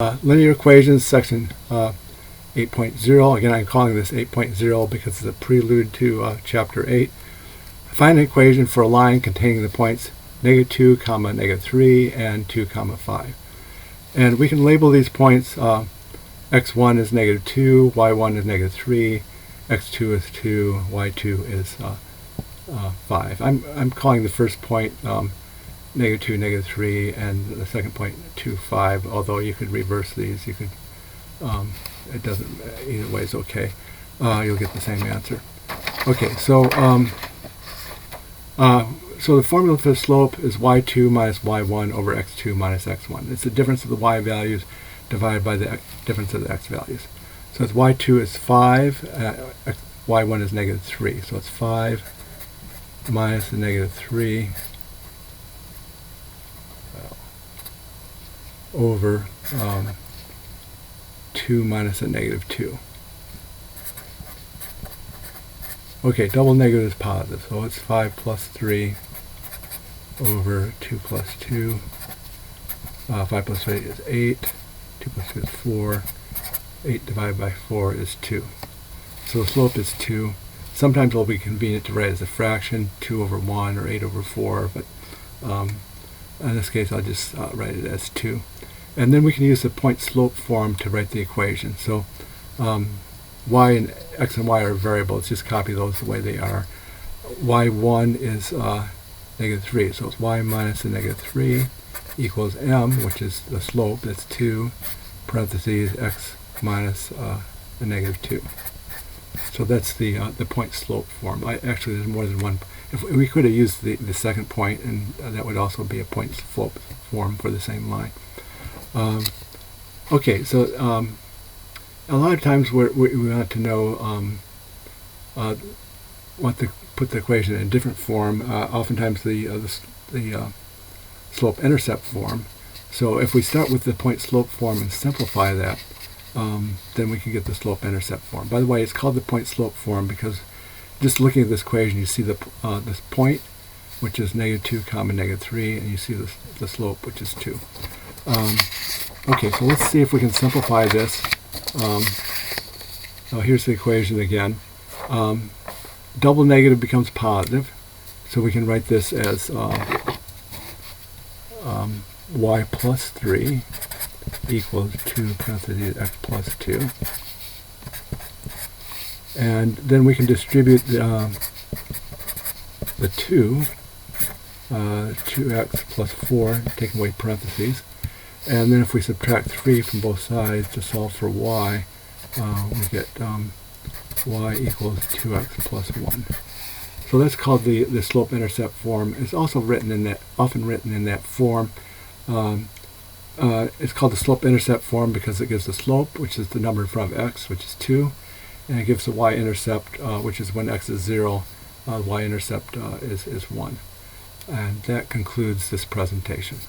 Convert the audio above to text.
Linear equations, section 8.0. Again, I'm calling this 8.0 because it's a prelude to chapter 8. Find an equation for a line containing the points -2, -3, and 2, 5. And we can label these points x1 is -2, y1 is -3, x2 is 2, y2 is 5. I'm calling the first point -2, -3, and the second point 2, 5, although you could reverse these. You could, it doesn't, either way is okay. You'll get the same answer. Okay, so so the formula for the slope is y2 minus y1 over x2 minus x1. It's the difference of the y values divided by the difference of the x values. So it's y2 is 5, y1 is -3. So it's 5 minus the -3 over 2 minus a -2. Okay, double negative is positive, so it's 5 plus 3 over 2 plus 2. 5 plus 8 is 8. 2 plus 2 is 4. 8 divided by 4 is 2. So the slope is 2. Sometimes it'll be convenient to write as a fraction, 2 over 1 or 8 over 4, but in this case I'll just write it as 2. And then we can use the point slope form to write the equation. So y and x and y are variables. Just copy those the way they are. y1 is -3, so it's y minus the -3 equals m, which is the slope. That's 2 parentheses x minus the -2. So that's the point slope form. Actually, there's more than one. If we could have used the second point, and that would also be a point slope form for the same line. Okay, so a lot of times we want to know want to put the equation in a different form. Oftentimes the slope-intercept form. So if we start with the point slope form and simplify that, then we can get the slope-intercept form. By the way, it's called the point slope form because just looking at this equation, you see this point, which is -2, -3, and you see the slope, which is 2. Okay, so let's see if we can simplify this. Here's the equation again. Double negative becomes positive, so we can write this as y plus 3 equals 2 parentheses x plus 2. And then we can distribute the 2, 2x plus 4, take away parentheses. And then if we subtract 3 from both sides to solve for y, we get y equals 2x plus 1. So that's called the slope-intercept form. It's also often written in that form. It's called the slope-intercept form because it gives the slope, which is the number in front of x, which is 2, and it gives the y-intercept, which is when x is 0, y-intercept is 1. And that concludes this presentation.